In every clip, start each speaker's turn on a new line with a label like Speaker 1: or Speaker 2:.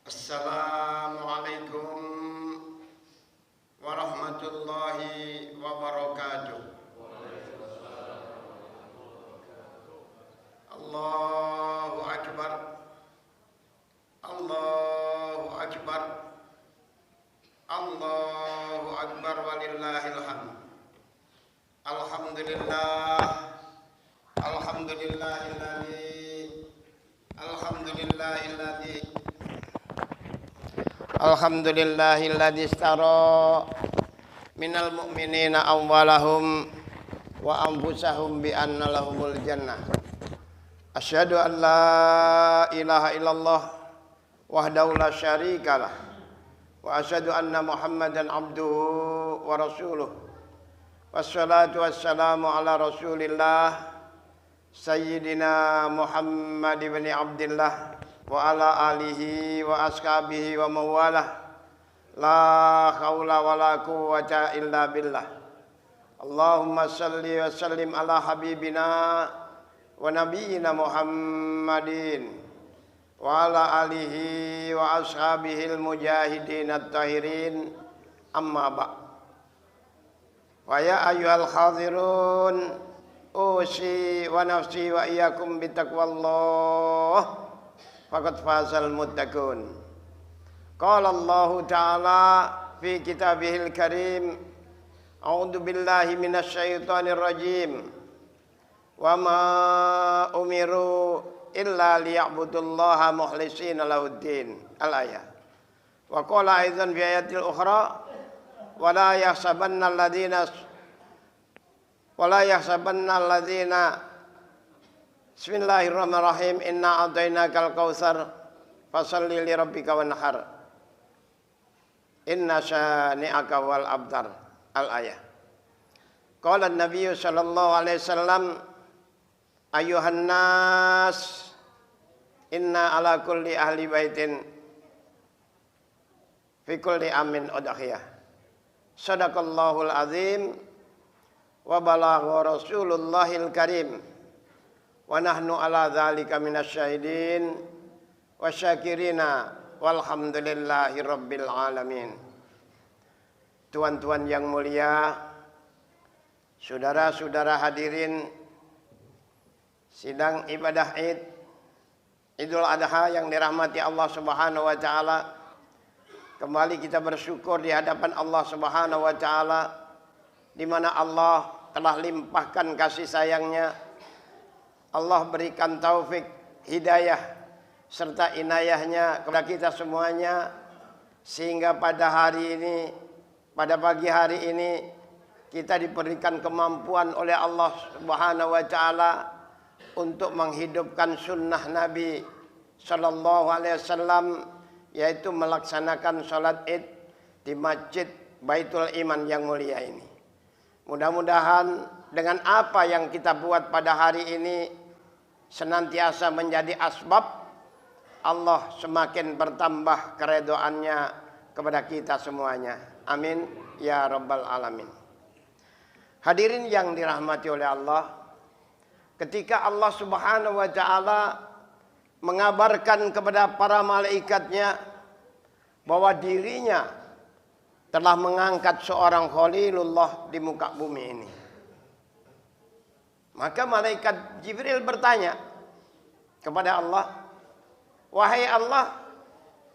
Speaker 1: Assalamualaikum warahmatullahi wabarakatuh. Allahu Akbar. Allahu Akbar. Allahu Akbar walillahil hamd. Alhamdulillah. Alhamdulillahilladzi istara minal mu'minina awwalahum wa anfusahum bi anna lahumul jannah. Asyhadu an la ilaha illallah wahdahu la syarikalah wa asyhadu anna Muhammadan abduhu wa rasuluh. Wassalatu wassalamu ala Rasulillah Sayyidina Muhammad ibn Abdillah wa ala alihi wa ashabihi wa mawalah. La haula wa la quwwata illa billah. Allahumma salli wa sallim ala habibina wa nabiyyina Muhammadin wa ala alihi wa ashabihi al-mujahidin at-tahirin. Amma ba'. Wa ya ayyuhal hadirun usi wa nafsi wa iyyakum bitaqwallah. Faqad fazal muttaqun. Qala Allah Ta'ala fi kitabihil karim. A'udzu billahi minasy syaithanir rajim. Wa ma umiru illa liya'budullaha mukhlishina lahuddin. Al-ayah. Wa qala aidan fi ayatil ukhra wa la yahsabanna alladzina Bismillahirrahmanirrahim. Inna a'tainakal kautsar fasalli li rabbika wanhar. Inna syani'aka wal abtar. Al-ayah. Qala an-nabiy sallallahu alaihi wasallam ayyuhan nas inna ala kulli ahli baitin fi kulli amin udhiyah. Sadaqallahul azim wa balagha rasulullahil karim. Wa nahnu ala dzalika minasyahidin wasyakirina walhamdulillahi rabbil alamin. Tuan-tuan yang mulia, saudara-saudara hadirin sidang ibadah Idul Adha yang dirahmati Allah Subhanahu wa taala. Kembali kita bersyukur di hadapan Allah Subhanahu wa taala di mana Allah telah limpahkan kasih sayangnya. Allah berikan taufik, hidayah, serta inayahnya kepada kita semuanya. Sehingga pada hari ini, pada pagi hari ini, kita diberikan kemampuan oleh Allah Subhanahu wa ta'ala untuk menghidupkan sunnah Nabi Sallallahu Alaihi Wasallam, yaitu melaksanakan sholat id di Masjid Baitul Iman yang mulia ini. Mudah-mudahan dengan apa yang kita buat pada hari ini senantiasa menjadi asbab Allah semakin bertambah keredoannya kepada kita semuanya. Amin ya rabbal alamin. Hadirin yang dirahmati oleh Allah, ketika Allah Subhanahu wa taala mengabarkan kepada para malaikatnya bahwa dirinya telah mengangkat seorang khalilullah di muka bumi ini, maka malaikat Jibril bertanya kepada Allah, wahai Allah,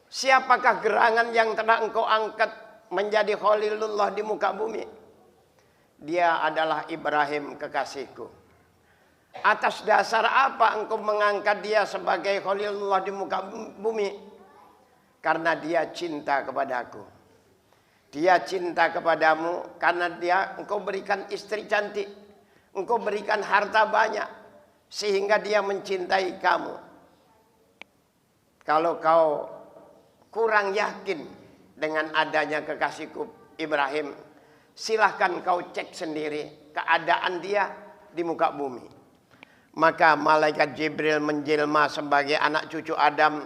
Speaker 1: siapakah gerangan yang telah engkau angkat menjadi khalilullah di muka bumi? Dia adalah Ibrahim kekasihku. Atas dasar apa engkau mengangkat dia sebagai khalilullah di muka bumi? Karena dia cinta kepadaku. Dia cinta kepadamu karena engkau berikan istri cantik. Engkau berikan harta banyak sehingga dia mencintai kamu. Kalau kau kurang yakin dengan adanya kekasihku Ibrahim, silahkan kau cek sendiri keadaan dia di muka bumi. Maka malaikat Jibril menjelma sebagai anak cucu Adam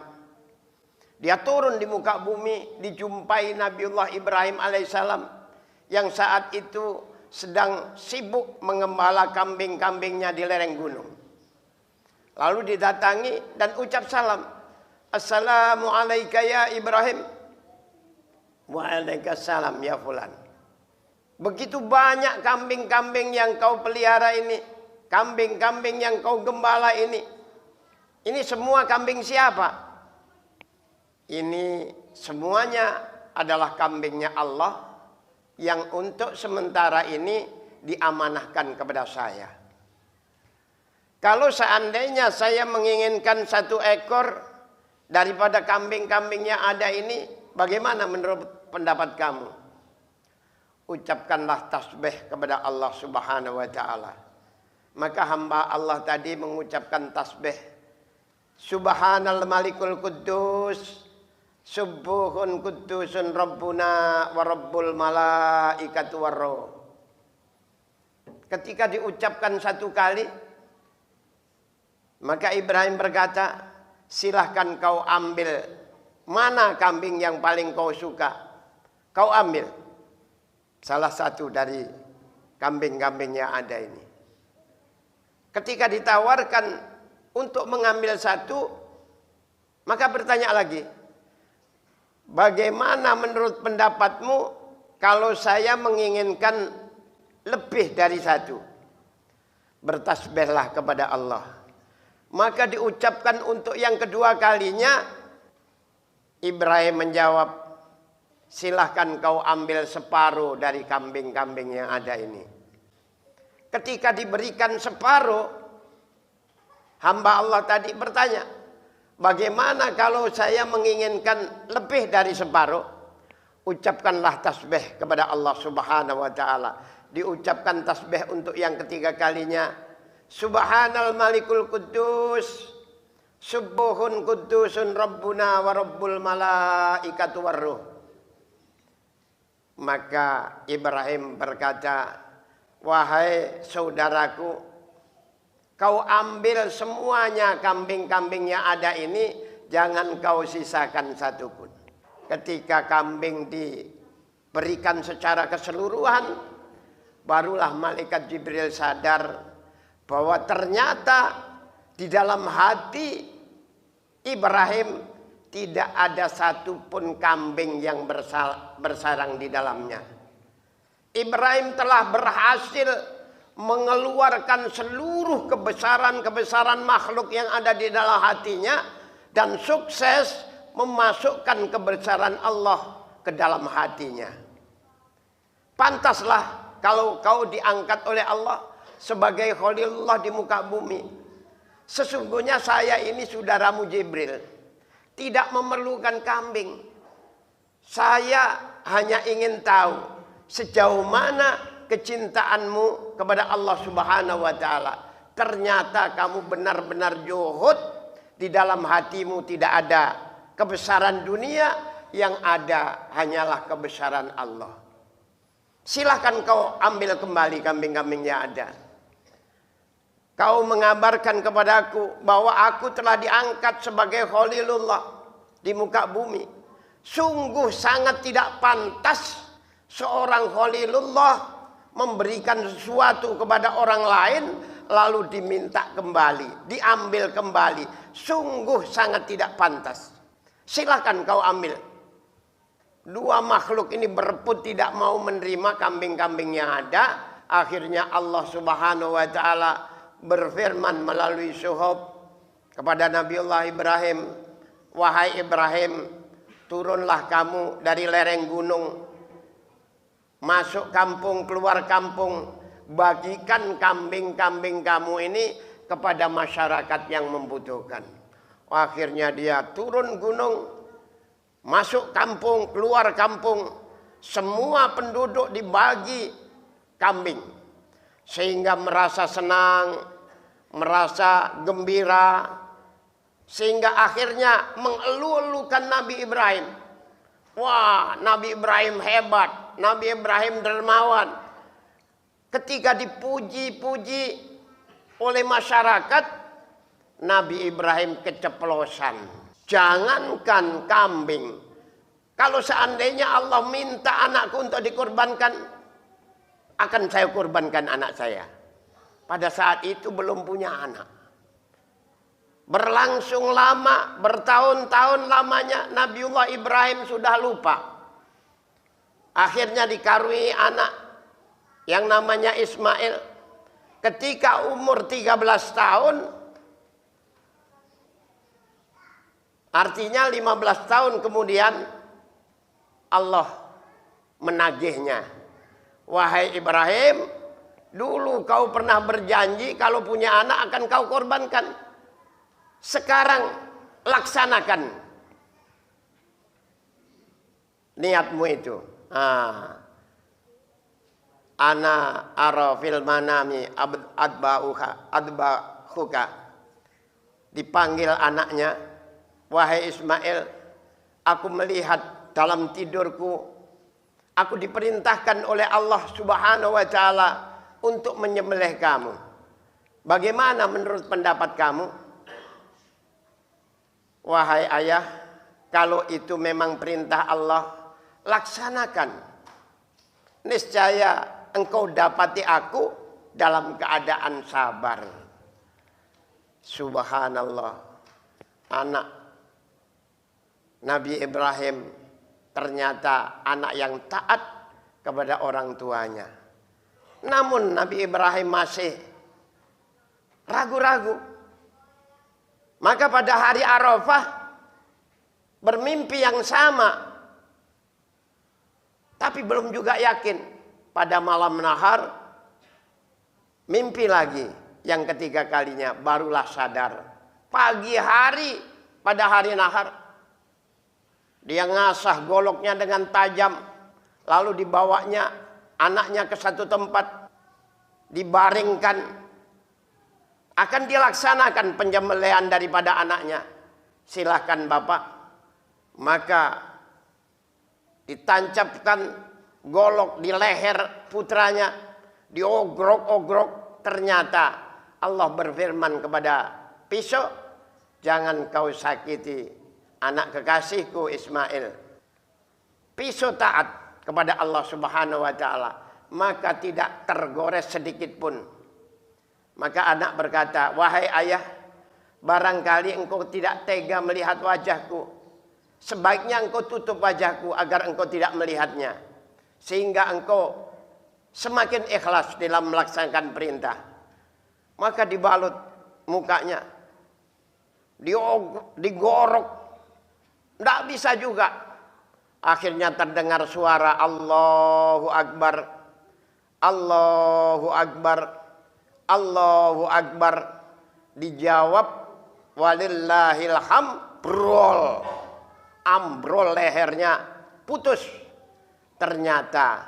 Speaker 1: Dia turun di muka bumi, dijumpai Nabiullah Ibrahim alaihissalam yang saat itu sedang sibuk mengembala kambing-kambingnya di lereng gunung. Lalu didatangi dan ucap salam. Assalamualaikum ya Ibrahim. Waalaikumsalam ya fulan. Begitu banyak kambing-kambing yang kau pelihara ini, kambing-kambing yang kau gembala ini semua kambing siapa? Ini semuanya adalah kambingnya Allah yang untuk sementara ini diamanahkan kepada saya. Kalau seandainya saya menginginkan 1 ekor daripada kambing-kambingnya ada ini, bagaimana menurut pendapat kamu? Ucapkanlah tasbih kepada Allah Subhanahu wa taala. Maka hamba Allah tadi mengucapkan tasbih. Subhanal Malikul Quddus, Subuhun Quddusun Rabbuna wa Rabbul Malaikatu warruh. Ketika diucapkan 1 kali, maka Ibrahim berkata, silahkan kau ambil mana kambing yang paling kau suka. Kau ambil salah satu dari kambing-kambing yang ada ini. Ketika ditawarkan untuk mengambil 1, maka bertanya lagi, bagaimana menurut pendapatmu kalau saya menginginkan lebih dari 1? Bertasbihlah kepada Allah. Maka diucapkan untuk yang kedua kalinya, Ibrahim menjawab, silahkan kau ambil separuh dari kambing-kambing yang ada ini. Ketika diberikan separuh, hamba Allah tadi bertanya, bagaimana kalau saya menginginkan lebih dari separuh? Ucapkanlah tasbih kepada Allah Subhanahu wa taala. Diucapkan tasbih untuk yang ketiga kalinya. Subhanal Malikul Quddus, Subuhun Quddusun Rabbuna wa Rabbul Malaikatu warruh. Maka Ibrahim berkata, wahai saudaraku, kau ambil semuanya kambing-kambing yang ada ini, jangan kau sisakan 1 pun. Ketika kambing diberikan secara keseluruhan, barulah malaikat Jibril sadar bahwa ternyata di dalam hati Ibrahim tidak ada 1 pun kambing yang bersarang di dalamnya. Ibrahim telah berhasil mengeluarkan seluruh kebesaran-kebesaran makhluk yang ada di dalam hatinya dan sukses memasukkan kebesaran Allah ke dalam hatinya. Pantaslah kalau kau diangkat oleh Allah sebagai Khalilullah di muka bumi. Sesungguhnya saya ini saudaramu Jibril, tidak memerlukan kambing. Saya hanya ingin tahu sejauh mana kecintaanmu kepada Allah Subhanahu wa taala. Ternyata kamu benar-benar zuhud, di dalam hatimu tidak ada kebesaran dunia, yang ada hanyalah kebesaran Allah. Silahkan kau ambil kembali kambing-kambing yang ada. Kau mengabarkan kepadaku bahwa aku telah diangkat sebagai Khalilullah di muka bumi. Sungguh sangat tidak pantas seorang Khalilullah memberikan sesuatu kepada orang lain lalu diminta kembali, diambil kembali. Sungguh sangat tidak pantas. Silahkan kau ambil. 2 makhluk ini berebut tidak mau menerima kambing-kambing yang ada. Akhirnya Allah Subhanahu wa taala berfirman melalui Syuhub kepada Nabiullah Ibrahim, wahai Ibrahim, turunlah kamu dari lereng gunung, masuk kampung, keluar kampung, bagikan kambing-kambing kamu ini kepada masyarakat yang membutuhkan. Akhirnya dia turun gunung, masuk kampung, keluar kampung, semua penduduk dibagi kambing. Sehingga merasa senang, merasa gembira. Sehingga akhirnya mengeluh-elukan Nabi Ibrahim. Wah, Nabi Ibrahim hebat, Nabi Ibrahim dermawan. Ketika dipuji-puji oleh masyarakat, Nabi Ibrahim keceplosan. Jangankan kambing. Kalau seandainya Allah minta anakku untuk dikorbankan, akan saya korbankan anak saya. Pada saat itu belum punya anak. Berlangsung lama, bertahun-tahun lamanya Nabiullah Ibrahim sudah lupa. Akhirnya dikaruniai anak yang namanya Ismail. Ketika umur 13 tahun, artinya 15 tahun kemudian, Allah menagihnya. Wahai Ibrahim, dulu kau pernah berjanji kalau punya anak akan kau korbankan. Sekarang laksanakan niatmu itu. Ana ara fil manami adbahuka. Dipanggil anaknya, wahai Ismail, aku melihat dalam tidurku, aku diperintahkan oleh Allah Subhanahu wa taala untuk menyembelih kamu. Bagaimana menurut pendapat kamu? Wahai ayah, kalau itu memang perintah Allah, laksanakan. Niscaya engkau dapati aku dalam keadaan sabar. Subhanallah. Anak Nabi Ibrahim ternyata anak yang taat kepada orang tuanya. Namun Nabi Ibrahim masih ragu-ragu. Maka pada hari Arafah bermimpi yang sama. Tapi belum juga yakin. Pada malam nahar mimpi lagi yang ketiga kalinya, barulah sadar. Pagi hari pada hari nahar dia ngasah goloknya dengan tajam, lalu dibawanya anaknya ke satu tempat, dibaringkan. Akan dilaksanakan penyembelihan daripada anaknya. Silahkan Bapak. Maka ditancapkan golok di leher putranya, diogrok-ogrok. Ternyata Allah berfirman kepada pisau, jangan kau sakiti anak kekasihku Ismail. Pisau taat kepada Allah Subhanahu wa taala, maka tidak tergores sedikit pun. Maka anak berkata, wahai ayah, barangkali engkau tidak tega melihat wajahku. Sebaiknya engkau tutup wajahku agar engkau tidak melihatnya. Sehingga engkau semakin ikhlas dalam melaksanakan perintah. Maka dibalut mukanya, digorok. Tidak bisa juga. Akhirnya terdengar suara Allahu Akbar. Allahu Akbar. Allahu Akbar. Dijawab walillahil hamd. Brol. Ambrol lehernya, putus. Ternyata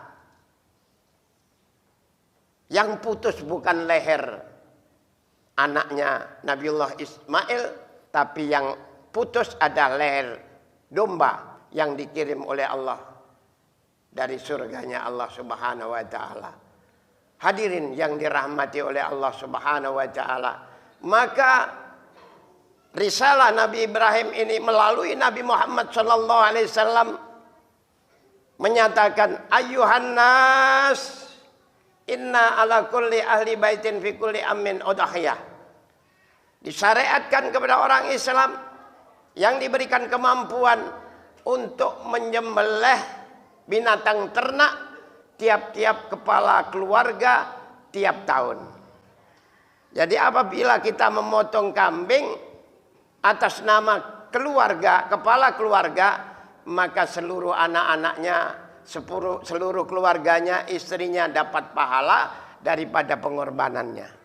Speaker 1: yang putus bukan leher anaknya Nabiullah Ismail, tapi yang putus adalah leher domba yang dikirim oleh Allah dari surganya Allah Subhanahu wa taala. Hadirin yang dirahmati oleh Allah Subhanahu wa taala. Maka risalah Nabi Ibrahim ini melalui Nabi Muhammad sallallahu alaihi wasallam menyatakan, ayyuhan nas, inna ala kulli ahli baitin fi kulli amin udhiyah. Disyariatkan kepada orang Islam yang diberikan kemampuan untuk menyembelih binatang ternak tiap-tiap kepala keluarga tiap tahun. Jadi apabila kita memotong kambing atas nama keluarga, kepala keluarga, maka seluruh anak-anaknya, seluruh keluarganya, istrinya dapat pahala daripada pengorbanannya.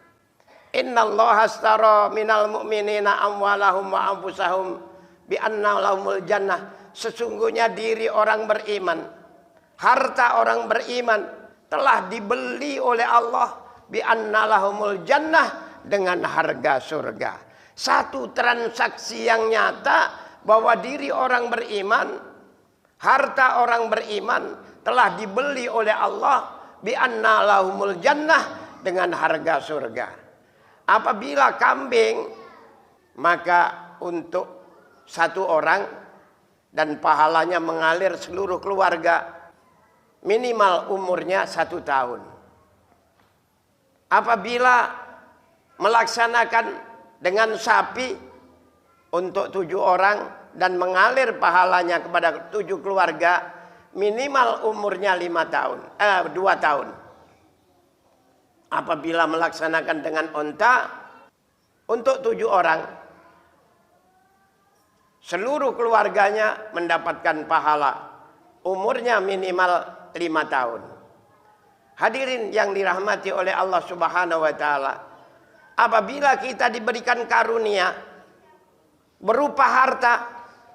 Speaker 1: Innallaha astara minal mu'minina amwalahum wa anfusahum bi anna lahumul jannah. Sesungguhnya diri orang beriman, harta orang beriman telah dibeli oleh Allah bi anna lahumul jannah, dengan harga surga. Satu transaksi yang nyata bahwa diri orang beriman, harta orang beriman telah dibeli oleh Allah bi anna lahumul jannah, dengan harga surga. Apabila kambing, maka untuk satu orang dan pahalanya mengalir seluruh keluarga, minimal umurnya 1 tahun. Apabila melaksanakan dengan sapi untuk 7 orang dan mengalir pahalanya kepada 7 keluarga, minimal umurnya 2 tahun. Apabila melaksanakan dengan onta untuk 7 orang, seluruh keluarganya mendapatkan pahala. Umurnya minimal 5 tahun. Hadirin yang dirahmati oleh Allah Subhanahu wa taala, apabila kita diberikan karunia berupa harta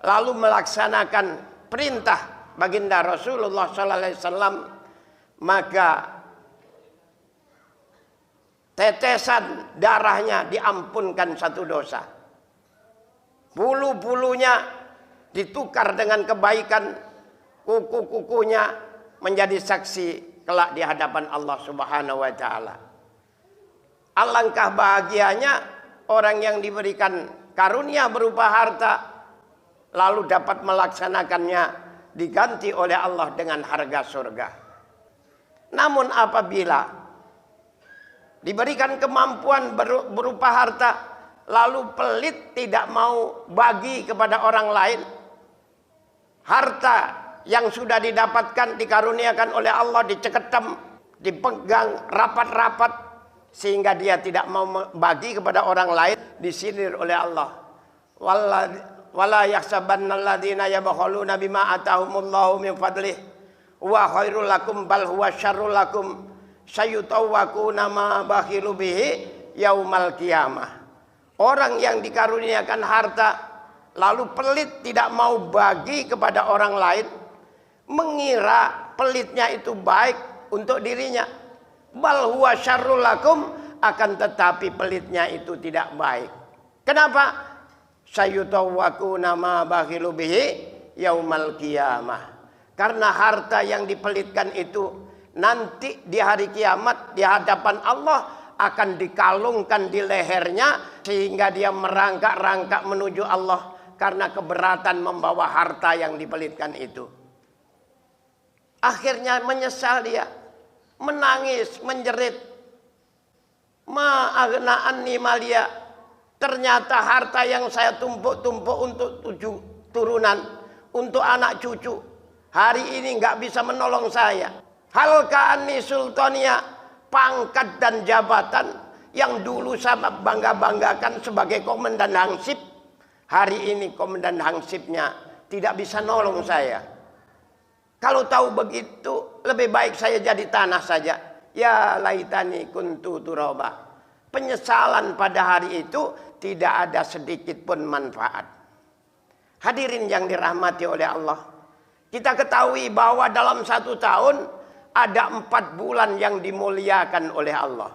Speaker 1: lalu melaksanakan perintah baginda Rasulullah sallallahu alaihi wasallam, maka tetesan darahnya diampunkan 1 dosa. Bulu-bulunya ditukar dengan kebaikan, kuku-kukunya menjadi saksi kelak di hadapan Allah Subhanahu wa taala. Alangkah bahagianya orang yang diberikan karunia berupa harta lalu dapat melaksanakannya, diganti oleh Allah dengan harga surga. Namun apabila diberikan kemampuan berupa harta lalu pelit, tidak mau bagi kepada orang lain, harta yang sudah didapatkan dikaruniakan oleh Allah diceketem, dipegang rapat-rapat sehingga dia tidak mau bagi kepada orang lain, disindir oleh Allah. Wala yahsabanna alladziina yabkhaluna bima atahumullahu min fadlih wa khairul lakum bal huwa syarrul lakum sayutawwaquna ma bakhilu bihi yaumal qiyamah. Orang yang dikaruniakan harta lalu pelit, tidak mau bagi kepada orang lain, mengira pelitnya itu baik untuk dirinya. Bal huwa syarrul lakum, akan tetapi pelitnya itu tidak baik. Kenapa? Sayutawwaquna ma bakhilu bihi yaumal qiyamah. Karena harta yang dipelitkan itu nanti di hari kiamat di hadapan Allah akan dikalungkan di lehernya sehingga dia merangkak-rangkak menuju Allah karena keberatan membawa harta yang dipelitkan itu. Akhirnya menyesal dia, menangis, menjerit. Ma aghna anni malia. Ternyata harta yang saya tumpuk-tumpuk untuk 7 turunan, untuk anak cucu, hari ini nggak bisa menolong saya. Halka anni sultania. Pangkat dan jabatan yang dulu saya bangga-banggakan sebagai komandan hansip, hari ini komandan hansipnya tidak bisa nolong saya. Kalau tahu begitu, lebih baik saya jadi tanah saja. Ya laitani kuntu turaba. Penyesalan pada hari itu tidak ada sedikit pun manfaat. Hadirin yang dirahmati oleh Allah, kita ketahui bahwa dalam 1 tahun ada 4 bulan yang dimuliakan oleh Allah.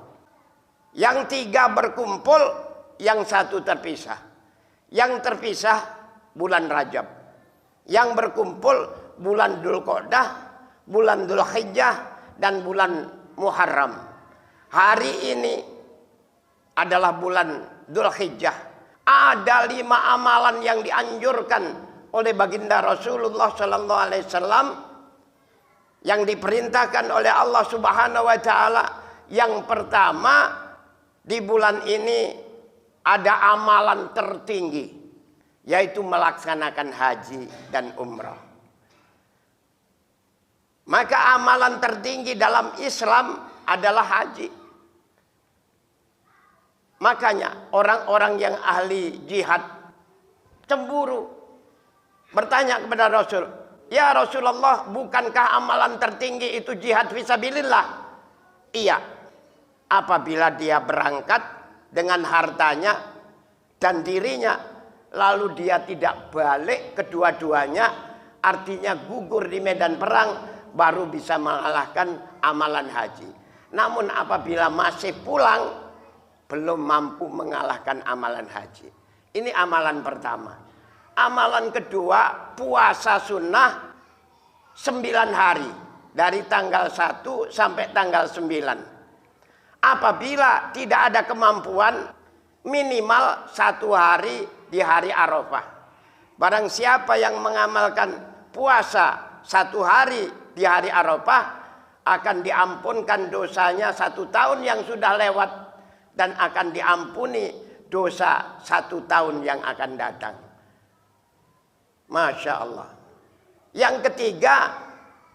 Speaker 1: Yang 3 berkumpul, yang 1 terpisah. Yang terpisah bulan Rajab. Yang berkumpul bulan Dzulqa'dah, bulan Dzulhijjah, dan bulan Muharram. Hari ini adalah bulan Dzulhijjah. Ada 5 amalan yang dianjurkan oleh baginda Rasulullah sallallahu alaihi wasallam yang diperintahkan oleh Allah Subhanahu wa taala. Yang pertama, di bulan ini ada amalan tertinggi, yaitu melaksanakan haji dan umrah. Maka amalan tertinggi dalam Islam adalah haji. Makanya orang-orang yang ahli jihad cemburu, bertanya kepada Rasul, "Ya Rasulullah, bukankah amalan tertinggi itu jihad fisabilillah?" Iya, apabila dia berangkat dengan hartanya dan dirinya, lalu dia tidak balik kedua-duanya, artinya gugur di medan perang, baru bisa mengalahkan amalan haji. Namun apabila masih pulang, belum mampu mengalahkan amalan haji. Ini amalan pertama. Amalan kedua, puasa sunnah 9 hari. Dari tanggal 1 sampai tanggal 9. Apabila tidak ada kemampuan, minimal 1 hari di hari Arafah. Barang siapa yang mengamalkan puasa 1 hari di hari Arafah, akan diampunkan dosanya 1 tahun yang sudah lewat, dan akan diampuni dosa 1 tahun yang akan datang. Masya Allah. Yang ketiga,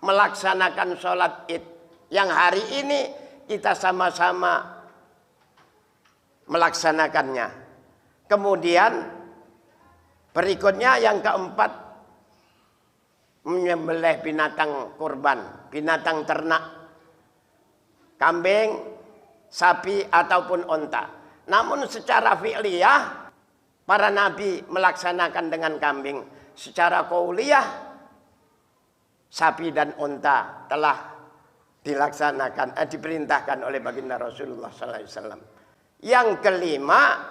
Speaker 1: melaksanakan sholat id. Yang hari ini kita sama-sama melaksanakannya. Kemudian berikutnya yang keempat, menyembelih binatang kurban, binatang ternak, kambing, sapi ataupun onta. Namun secara fi'liyah para nabi melaksanakan dengan kambing. Secara qauliyah sapi dan onta telah dilaksanakan, diperintahkan oleh baginda Rasulullah SAW. Yang kelima,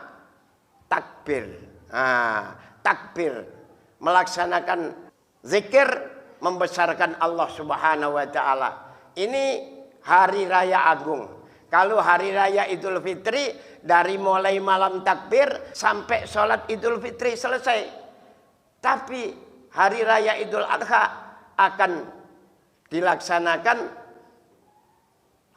Speaker 1: takbir. Takbir, melaksanakan zikir, membesarkan Allah Subhanahu wa taala. Ini hari raya agung. Kalau hari raya Idul Fitri, dari mulai malam takbir sampai sholat Idul Fitri selesai. Tapi hari raya Idul Adha akan dilaksanakan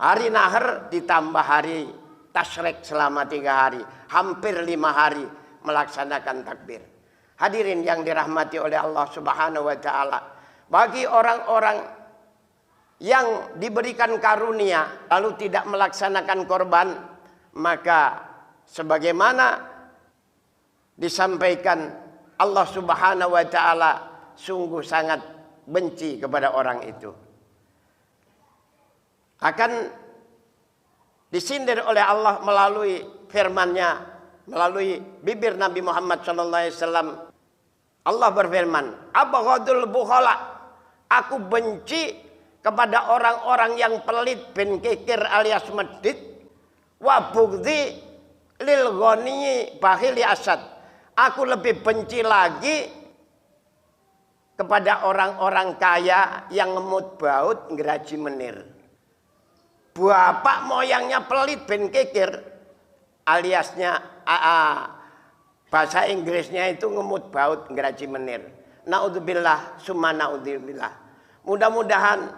Speaker 1: hari Nahar ditambah hari Tasyrik selama 3 hari. Hampir 5 hari melaksanakan takbir. Hadirin yang dirahmati oleh Allah Subhanahu wa taala. Bagi orang-orang yang diberikan karunia lalu tidak melaksanakan korban, maka sebagaimana disampaikan, Allah Subhanahu wa taala sungguh sangat benci kepada orang itu. Akan disindir oleh Allah melalui firman-Nya, melalui bibir Nabi Muhammad SAW. Allah berfirman, "Abghadul bukhala," aku benci kepada orang-orang yang pelit bin kikir alias medit, wa bughdhi lil ghani bakhili asad. Aku lebih benci lagi kepada orang-orang kaya yang ngemut baut ngeraji menir. Bapak moyangnya pelit bin kikir, aliasnya bahasa Inggrisnya itu ngemut baut ngeraji menir. Naudzubillah summa naudzubillah. Mudah-mudahan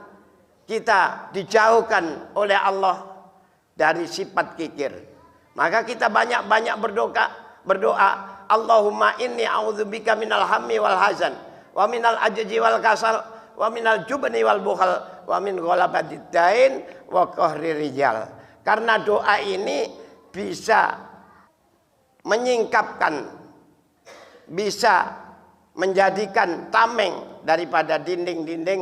Speaker 1: kita dijauhkan oleh Allah dari sifat kikir. Maka kita banyak-banyak berdoa, Allahumma inni a'udzubika minal hammi wal hazan, wa minal ajzi wal kasal, wa minal jubni wal bukhal, wa min ghalabatid dain wa qahri rijal. Karena doa ini bisa menyingkapkan, bisa menjadikan tameng daripada dinding-dinding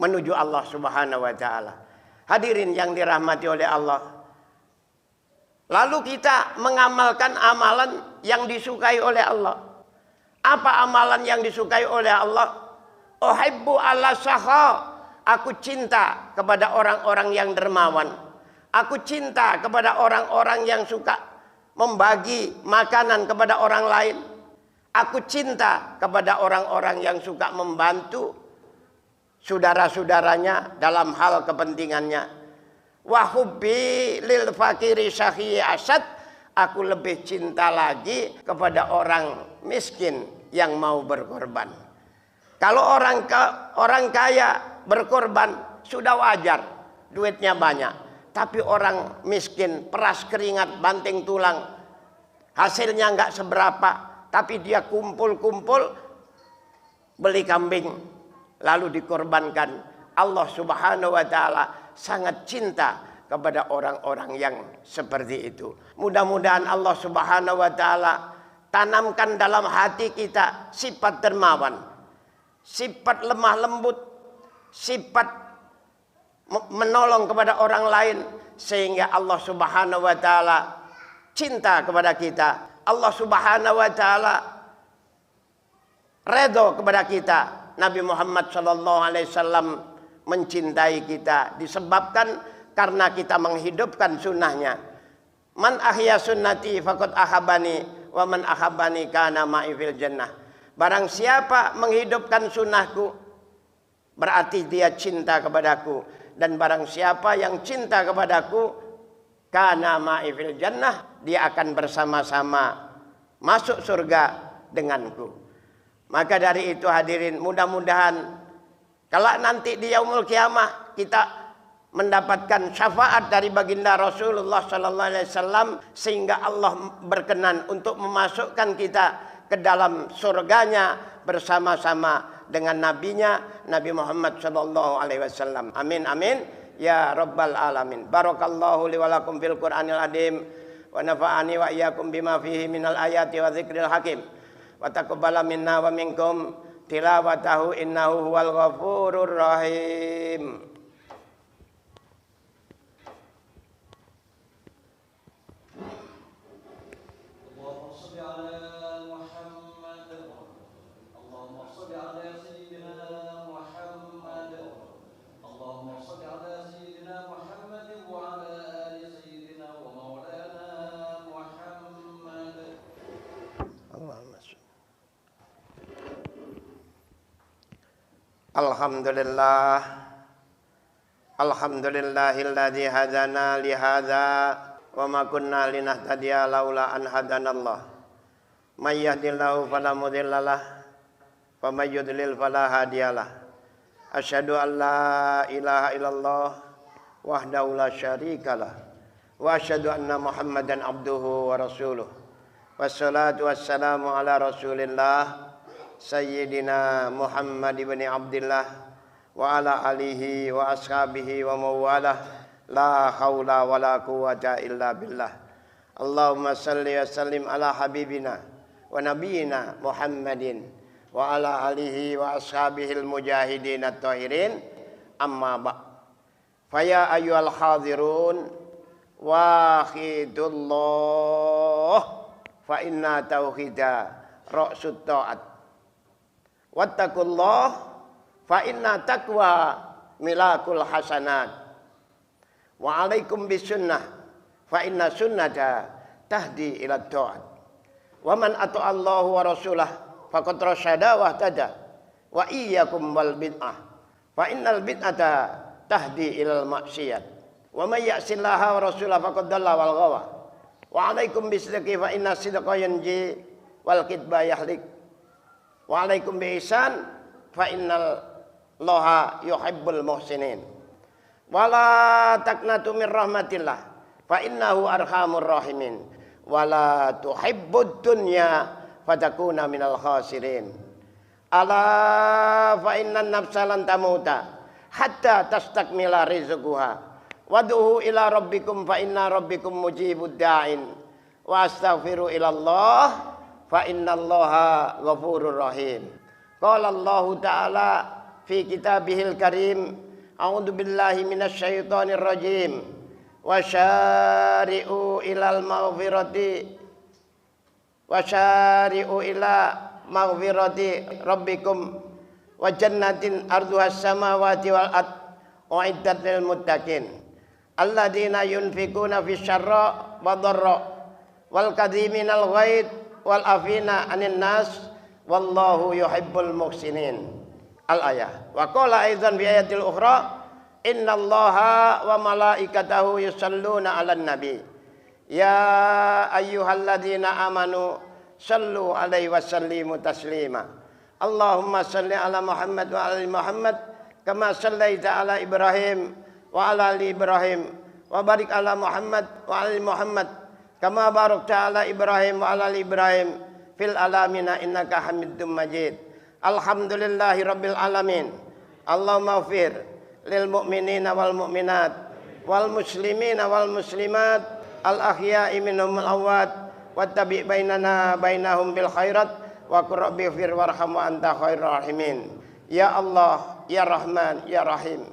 Speaker 1: menuju Allah Subhanahu wa taala. Hadirin yang dirahmati oleh Allah. Lalu kita mengamalkan amalan yang disukai oleh Allah. Apa amalan yang disukai oleh Allah? Uhibbu ala sakha. Aku cinta kepada orang-orang yang dermawan. Aku cinta kepada orang-orang yang suka membagi makanan kepada orang lain. Aku cinta kepada orang-orang yang suka membantu saudara-saudaranya dalam hal kepentingannya. Wa hubbi lil fakiri syakhi asad. Aku lebih cinta lagi kepada orang miskin yang mau berkorban. Kalau orang kaya berkorban sudah wajar, duitnya banyak. Tapi orang miskin peras keringat, banting tulang, hasilnya nggak seberapa, tapi dia kumpul-kumpul beli kambing lalu dikorbankan. Allah Subhanahu wa taala sangat cinta kepada orang-orang yang seperti itu. Mudah-mudahan Allah Subhanahu wa taala tanamkan dalam hati kita sifat dermawan, sifat lemah lembut, sifat menolong kepada orang lain, sehingga Allah Subhanahu wa taala cinta kepada kita. Allah Subhanahu wa taala redha kepada kita. Nabi Muhammad SAW mencintai kita disebabkan karena kita menghidupkan sunnahnya. Man ahya sunnati faqad ahabani wa man ahabani kana ma'i fil jannah. Barang siapa menghidupkan sunnahku, berarti dia cinta kepadaku. Dan barang siapa yang cinta kepadaku, kana ma'i fil jannah, dia akan bersama-sama masuk surga denganku. Maka dari itu hadirin, mudah-mudahan kalau nanti di yaumul kiamah kita mendapatkan syafaat dari baginda Rasulullah sallallahu alaihi wasallam sehingga Allah berkenan untuk memasukkan kita ke dalam surganya bersama-sama dengan nabinya Nabi Muhammad sallallahu alaihi wasallam. Amin amin ya rabbal alamin. Barakallahu li wa lakum fil Qur'anil azim wa nafa'ani wa iyyakum bima fihi minal ayati wa dzikril hakim. Wa taqabbala minna wa minkum tilawatahu innahu huwal ghafurur rahim. Alhamdulillah, alhamdulillahilladzi hadana li hadza wa ma kunna linahtadiya laula an hadanallah. May yahdihillahu fala mudhillalah wa may yudlil fala hadiyalah. Asyhadu an la ilaha illallah wahdahu la syarikalah wa asyhadu anna Muhammadan abduhu wa rasuluh. Wassalatu wassalamu ala Rasulillah Sayyidina Muhammad ibn Abdillah wa ala alihi wa ashabihi wa mawalah. La haula wa la quwata illa billah. Allahumma salli wa sallim ala habibina wa nabiyina Muhammadin wa ala alihi wa ashabihil mujahidin at-tahirin. Amma ba' faya ayyuhal hadirun wahidullah fa inna tauhida ra'sut ta'at. Wattaqullah fa inna taqwa milakul hasanat. Wa alaikum bisunnah fa inna sunnata tahdi ila ta'at. Wa man ata'a Allah wa rasulah faqad rasyada wa ihtada. Wa iyyakum wal bid'ah fa innal bid'ata tahdi ilal maksiyat. Wa may ya'sillaha wa rasulah faqad dalla wal ghawa. Wa alaikum bisidqi fa inna sidqa yanji wal kidba yahlik. Wa alaikum bi ihsan fa innal Allaha yuhibbul muhsinin. Wala taqnatu min rahmatillah fa innahu arhamur rahimin. Wala tuhibbud dunya fatakuna minal khasirin. Ala fa innan nafsa lan tamuta hatta tastakmila rizquha. Wad'u ila rabbikum fa inna rabbikum mujibud da'in. Wa astaghfiru ilallah fa innallaha ghafurur rahim. Qala Allah Ta'ala fi kitabihil karim, a'udzu billahi minasyaitonir rajim. Wasyari'u ilal maghfirati wasyari'u ila maghfirati rabbikum wa jannatin arduhas samawati wal ard uiddat lil muttaqin alladzina yunfikuna fis syarra wa dharra wal kadhiminal ghaid wal afina anin nas wallahu yuhibbul muhsinin. Al-ayah. Wa qala aidzan fi ayatil ukhra innallaha wa malaikatahu yusalluna 'alan nabi ya ayyuhalladzina amanu sallu 'alaihi wa sallimu taslima. Allahumma salli 'ala Muhammad wa 'ala Muhammad kama sallaita 'ala Ibrahim wa 'ala ali Ibrahim wa barik 'ala Muhammad wa 'ala Muhammad kama barakta 'ala Ibrahim wa 'ala ali Ibrahim fil alamina innaka Hamidum Majid. Alhamdulillahi rabbil alamin. Allahumma ighfir lil mu'minina wal mu'minat wal muslimina wal muslimat al ahya'i minhum al amwat wattabi' bainana bainahum bil khairat wa qur rabbi ighfir warham wa anta khairur rahimin. Ya Allah, ya Rahman, ya Rahim.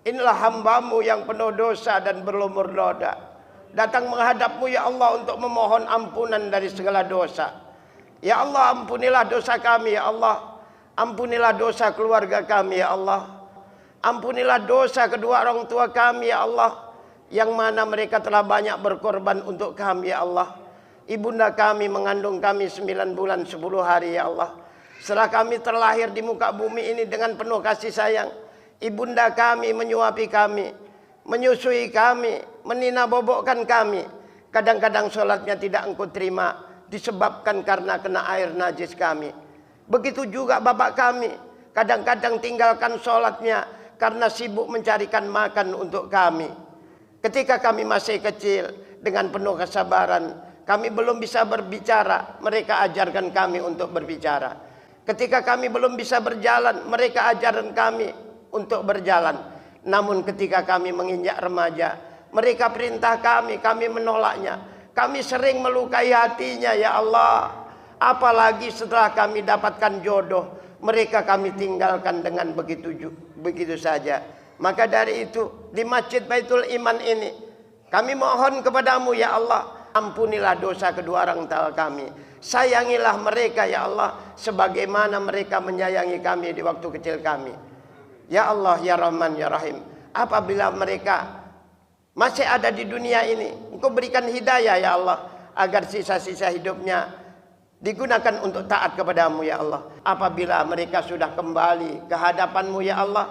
Speaker 1: Inilah hambamu yang penuh dosa dan berlumur noda, datang menghadapmu ya Allah untuk memohon ampunan dari segala dosa. Ya Allah, ampunilah dosa kami ya Allah. Ampunilah dosa keluarga kami ya Allah. Ampunilah dosa kedua orang tua kami ya Allah, yang mana mereka telah banyak berkorban untuk kami ya Allah. Ibunda kami mengandung kami 9 bulan 10 hari ya Allah. Setelah kami terlahir di muka bumi ini dengan penuh kasih sayang, ibunda kami menyuapi kami, menyusui kami, menina bobokkan kami. Kadang-kadang sholatnya tidak engkau terima, disebabkan karena kena air najis kami. Begitu juga bapak kami, kadang-kadang tinggalkan sholatnya karena sibuk mencarikan makan untuk kami. Ketika kami masih kecil, dengan penuh kesabaran, kami belum bisa berbicara, mereka ajarkan kami untuk berbicara. Ketika kami belum bisa berjalan, mereka ajarkan kami untuk berjalan. Namun ketika kami menginjak remaja, mereka perintah kami menolaknya. Kami sering melukai hatinya, ya Allah. Apalagi setelah kami dapatkan jodoh, mereka kami tinggalkan dengan begitu saja. Maka dari itu, di Masjid Baitul Iman ini, kami mohon kepadamu, ya Allah, ampunilah dosa kedua orang tua kami. Sayangilah mereka, ya Allah, sebagaimana mereka menyayangi kami di waktu kecil kami. Ya Allah, ya Rahman, ya Rahim, apabila mereka masih ada di dunia ini, Engkau berikan hidayah, ya Allah, agar sisa-sisa hidupnya digunakan untuk taat kepadamu, ya Allah. Apabila mereka sudah kembali ke hadapanmu, ya Allah,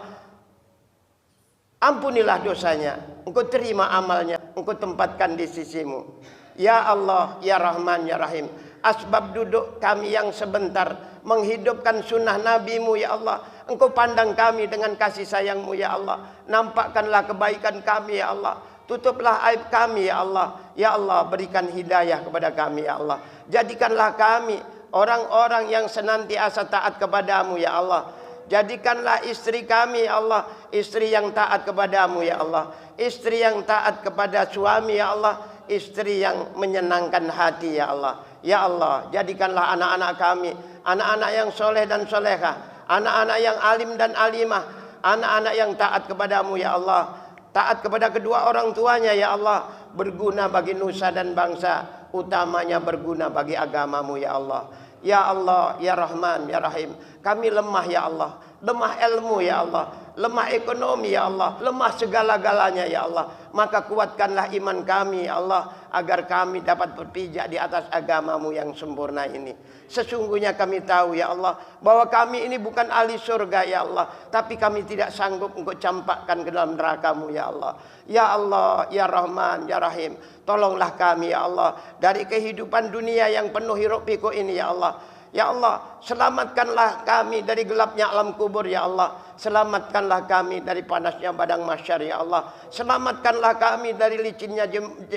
Speaker 1: ampunilah dosanya, Engkau terima amalnya, Engkau tempatkan di sisimu. Ya Allah, ya Rahman, ya Rahim, asbab duduk kami yang sebentar menghidupkan sunnah Nabi-Mu, ya Allah, Engkau pandang kami dengan kasih sayang-Mu, ya Allah. Nampakkanlah kebaikan kami, ya Allah. Tutuplah aib kami, ya Allah. Ya Allah, berikan hidayah kepada kami, ya Allah. Jadikanlah kami orang-orang yang senantiasa taat kepadamu, ya Allah. Jadikanlah istri kami, ya Allah, istri yang taat kepadamu, ya Allah. Istri yang taat kepada suami, ya Allah. Istri yang menyenangkan hati, ya Allah. Ya Allah, jadikanlah anak-anak kami anak-anak yang soleh dan solehah, anak-anak yang alim dan alimah, anak-anak yang taat kepadamu, ya Allah. Taat kepada kedua orang tuanya, ya Allah. Berguna bagi nusa dan bangsa, utamanya berguna bagi agamamu, ya Allah. Ya Allah, ya Rahman, ya Rahim, kami lemah, ya Allah. Lemah ilmu, ya Allah. Lemah ekonomi, ya Allah. Lemah segala-galanya, ya Allah. Maka kuatkanlah iman kami, ya Allah, agar kami dapat berpijak di atas agamamu yang sempurna ini. Sesungguhnya kami tahu, ya Allah, bahwa kami ini bukan ahli surga, ya Allah. Tapi kami tidak sanggup untuk campakkan ke dalam neraka-Mu, ya Allah. Ya Allah, ya Rahman, ya Rahim, tolonglah kami, ya Allah, dari kehidupan dunia yang penuh hiruk pikuk ini, ya Allah. Ya Allah, selamatkanlah kami dari gelapnya alam kubur, ya Allah. Selamatkanlah kami dari panasnya padang mahsyar, ya Allah. Selamatkanlah kami dari licinnya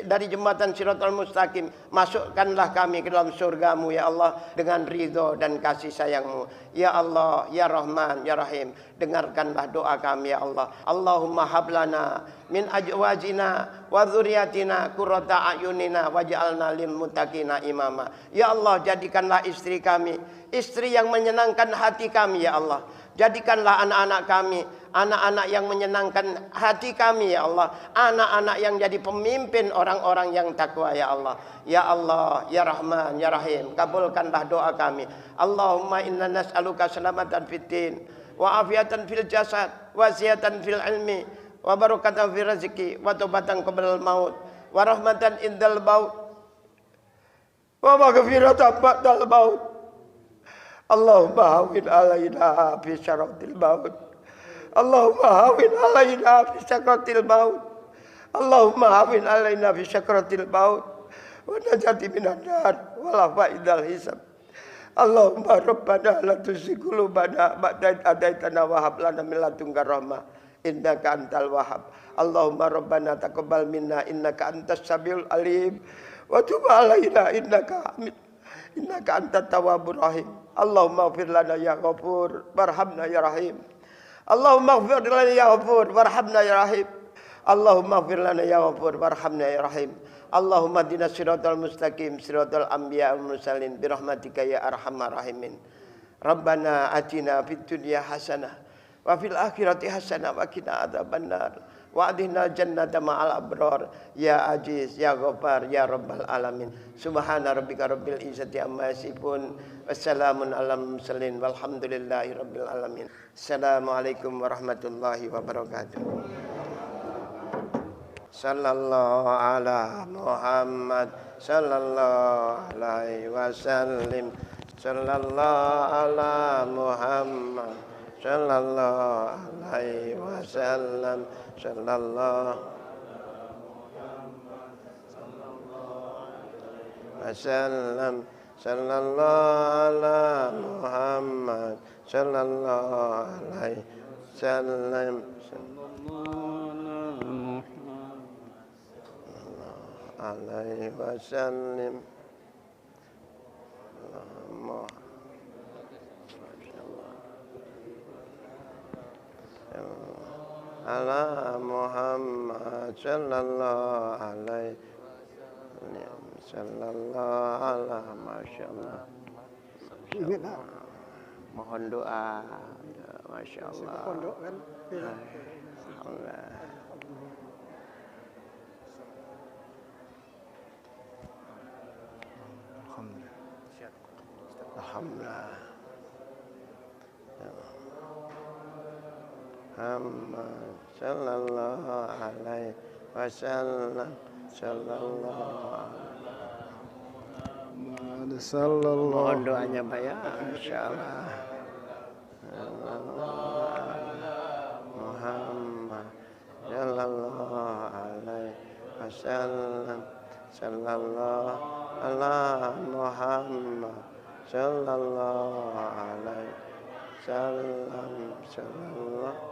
Speaker 1: dari jembatan Shiratal Mustaqim. Masukkanlah kami ke dalam surga-Mu, ya Allah, dengan ridho dan kasih sayang-Mu. Ya Allah, ya Rahman, ya Rahim, dengarkanlah doa kami, ya Allah. Allahumma hablana min ajwajina wa dzurriyyatina qurrata ayunina waj'alna lil muttaqina imama. Ya Allah, jadikanlah istri kami istri yang menyenangkan hati kami, ya Allah. Jadikanlah anak-anak kami anak-anak yang menyenangkan hati kami, ya Allah. Anak-anak yang jadi pemimpin orang-orang yang takwa, ya Allah. Ya Allah, ya Rahman, ya Rahim, kabulkanlah doa kami. Allahumma inna nas'aluka salamatan fid din wa afiatan fil jasad wa ziyatan fil ilmi wa barakatan fil rezeki wa taubatan qabla al maut wa rahmatan indal maut wa maghfiratan ba'dal maut. Allahumma hawin alaina fi syaratil maut. Allahumma hawin alaina fi syaratil maut. Allahumma hawin alaina fi syaratil maut wa najati minan nar wala fa'idal hisab. Allahumma rabbana la tuzigh qulubana ba'da idh hadaitana wa hab lana min ladunka rahmah innaka antal wahhab. Allahumma rabbana taqabbal minna innaka antas samiul alim wa tub alaina innaka antat tawwabur rahim. Allahumma ighfir lana ya ghafur warhamna ya rahim. Allahumma ighfir lana ya ghafur warhamna ya rahim. Allahumma ighfir lana ya ghafur warhamna ya rahim. Allahumma dina siratal mustaqim siratal anbiya wal mursalin birahmatika ya arhamar rahimin. Rabbana atina fid dunya hasanah wa fil akhirati hasanah wa qina adzabannar wa adkhilna jannata ma'al abrar ya aziz ya ghaffar ya rabbal alamin. Subhana rabbika rabbil izzati amma yasifun wassalamun alal mursalin walhamdulillahi rabbil alamin. Assalamualaikum warahmatullahi wabarakatuh. Sallallahu ala Muhammad sallallahu alaihi wasallam. Sallallahu ala Muhammad sallallahu alaihi wasallam. Sallallahu wasallam. Sallallahu ala Muhammad sallallahu alaihi wasallam. Alaihi wasallam. Ala Muhammad sallallahu alaihi sallallahu ala masyaallah. Mohon doa. Masyaallah. Pondok kan. Alhamdulillah. Alhamdulillah. Muhammad sallallahu alaihi wasallam. Sallallahu. Mohon doanya Pak ya, insyaallah. Muhammad sallallahu alaihi wasallam. Sallallahu ala Muhammad sallallahu alaihi wasallam. Sallallahu